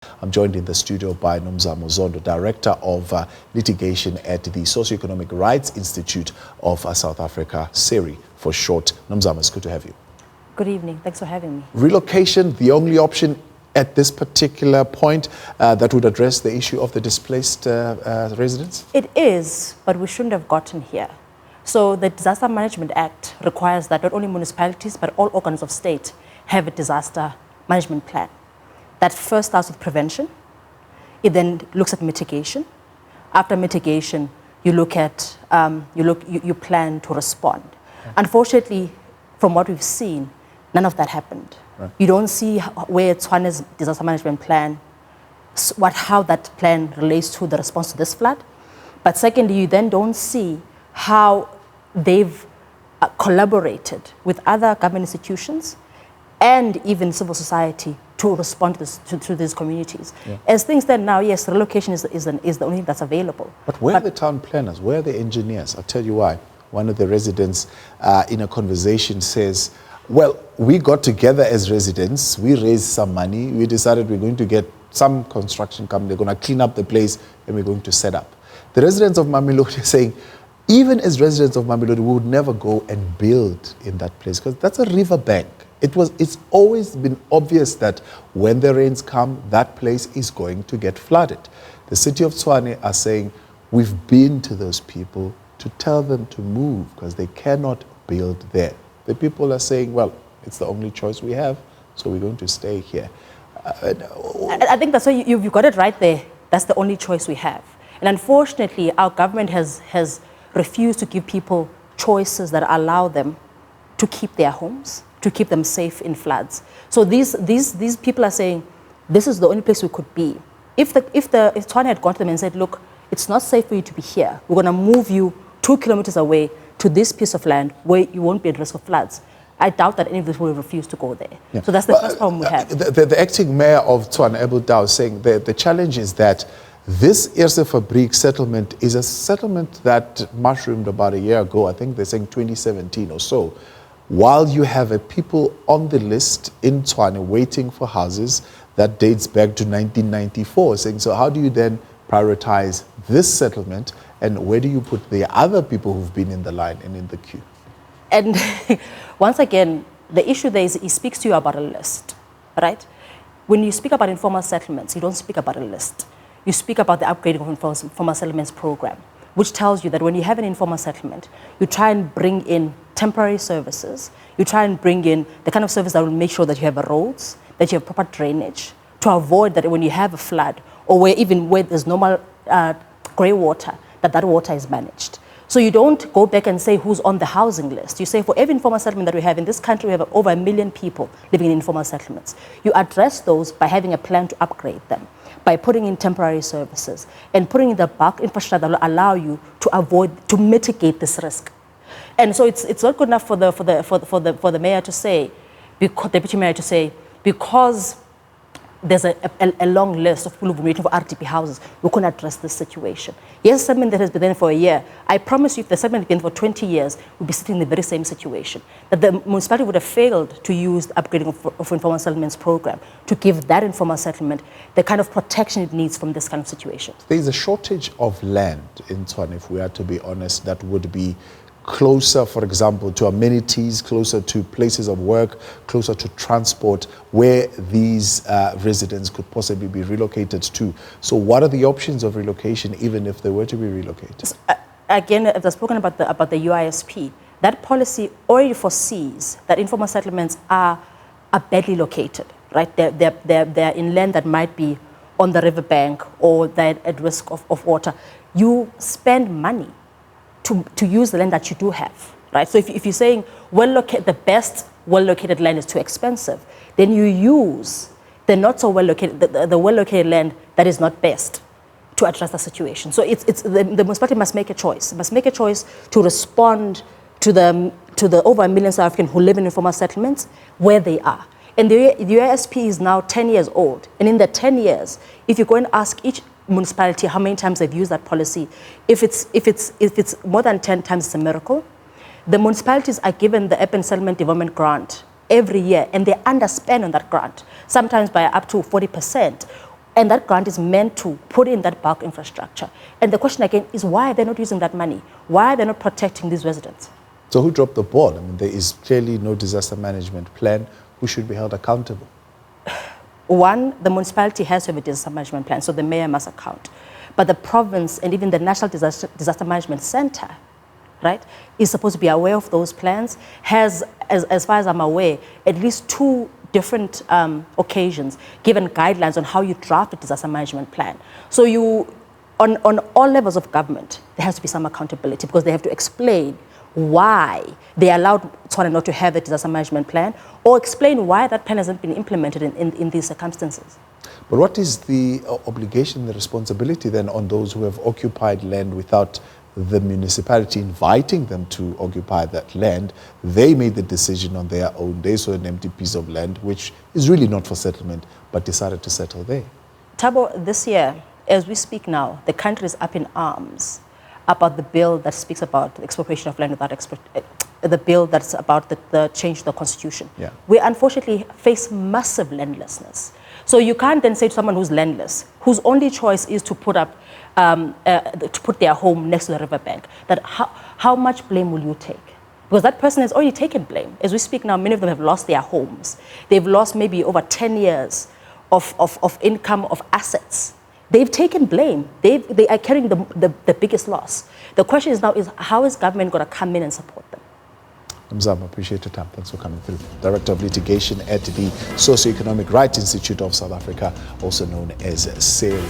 I'm joined in the studio by Nomzamo Zondo, Director of Litigation at the Socioeconomic Rights Institute of South Africa, SERI for short. Nomzamo, it's good to have you. Good evening. Thanks for having me. Relocation, the only option at this particular point that would address the issue of the displaced residents? It is, but we shouldn't have gotten here. So the Disaster Management Act requires that not only municipalities, but all organs of state have a disaster management plan. That first starts with prevention. It then looks at mitigation. After mitigation, you look at, you plan to respond. Okay. Unfortunately, from what we've seen, none of that happened. Right. You don't see where Tshwane's disaster management plan, how that plan relates to the response to this flood. But secondly, you then don't see how they've collaborated with other government institutions and even civil society to respond to these communities. Yeah. As things stand now, yes, relocation is the only thing that's available. But where are the town planners? Where are the engineers? I'll tell you why. One of the residents in a conversation says, well, we got together as residents, we raised some money, we decided we're going to get some construction company, they're going to clean up the place, and we're going to set up. The residents of Mamelodi are saying, even as residents of Mamelodi, we would never go and build in that place, because that's a riverbank. It's always been obvious that when the rains come, that place is going to get flooded. The city of Tshwane are saying, we've been to those people to tell them to move, because they cannot build there. The people are saying, well, it's the only choice we have, so we're going to stay here. I think that's why you've got it right there. That's the only choice we have. And unfortunately, our government has refused to give people choices that allow them to keep their homes, to keep them safe in floods. So these people are saying, this is the only place we could be. If Tshwane had gone to them and said, look, it's not safe for you to be here, we're going to move you 2 kilometers away to this piece of land where you won't be at risk of floods, I doubt that any of this will refuse to go there. Yeah. So that's the first problem we have. The acting mayor of Tshwane, Abu Dao, is saying the challenge is that this Eerste Fabriek settlement is a settlement that mushroomed about a year ago. I think they're saying 2017 or so. While you have a people on the list in Tshwane waiting for houses that dates back to 1994, saying, so how do you then prioritize this settlement, and where do you put the other people who've been in the line and in the queue? And once again, the issue there is he speaks to you about a list, right? When you speak about informal settlements, you don't speak about a list. You speak about the upgrading of informal settlements program, which tells you that when you have an informal settlement, you try and bring in temporary services. You try and bring in the kind of service that will make sure that you have roads, that you have proper drainage, to avoid that when you have a flood, or where there's normal grey water, that water is managed. So you don't go back and say who's on the housing list. You say for every informal settlement that we have in this country, we have over 1 million people living in informal settlements. You address those by having a plan to upgrade them, by putting in temporary services and putting in the bulk infrastructure that will allow you to mitigate this risk. And so it's not good enough for the mayor to say, deputy mayor to say, because there's a long list of people who've been waiting for RDP houses, we couldn't address this situation. Yes, a settlement that has been there for a year. I promise you, if the settlement had been for 20 years, we'd be sitting in the very same situation. That the municipality would have failed to use the upgrading of informal settlements program to give that informal settlement the kind of protection it needs from this kind of situation. There's a shortage of land in Tshwane, if we are to be honest, that would be closer, for example, to amenities, closer to places of work, closer to transport, where these residents could possibly be relocated to. So what are the options of relocation, even if they were to be relocated? Again, as I've spoken about the UISP, that policy already foresees that informal settlements are badly located, right? They're in land that might be on the riverbank or they're at risk of water. You spend money to use the land that you do have, right? So if you're saying the best well-located land is too expensive, then you use the not so well-located, the well-located land that is not best to address the situation. So the municipality must make a choice. It must make a choice to respond to the over 1 million South Africans who live in informal settlements where they are. And the UISP is now 10 years old. And in the 10 years, if you go and ask each municipality how many times they've used that policy, if it's more than 10 times, it's a miracle. The municipalities are given the urban settlement development grant every year, and they underspend on that grant, sometimes by up to 40%. And that grant is meant to put in that bulk infrastructure. And the question again is why they're not using that money? Why are they not protecting these residents? So who dropped the ball? I mean, there is clearly no disaster management plan. Who should be held accountable? One, the municipality has to have a disaster management plan, so the mayor must account. But the province and even the National Disaster Management Center, right, is supposed to be aware of those plans, has, as far as I'm aware, at least 2 different occasions given guidelines on how you draft a disaster management plan. So on all levels of government, there has to be some accountability because they have to explain why they allowed Tswana not to have a disaster management plan, or explain why that plan hasn't been implemented in these circumstances. But what is the obligation, the responsibility then on those who have occupied land without the municipality inviting them to occupy that land? They made the decision on their own. They saw an empty piece of land, which is really not for settlement, but decided to settle there. Thabo, this year, as we speak now, the country is up in arms about the bill that speaks about the expropriation of land without the bill that's about the change to the constitution. Yeah. We unfortunately face massive landlessness. So you can't then say to someone who's landless, whose only choice is to put up, to put their home next to the riverbank, that how much blame will you take? Because that person has already taken blame. As we speak now, many of them have lost their homes. They've lost maybe over 10 years of income, of assets. They've taken blame. They are carrying the biggest loss. The question is now is how is government going to come in and support them? Nomzamo, appreciate your time. Thanks for coming through. Director of Litigation at the Socioeconomic Rights Institute of South Africa, also known as SERI.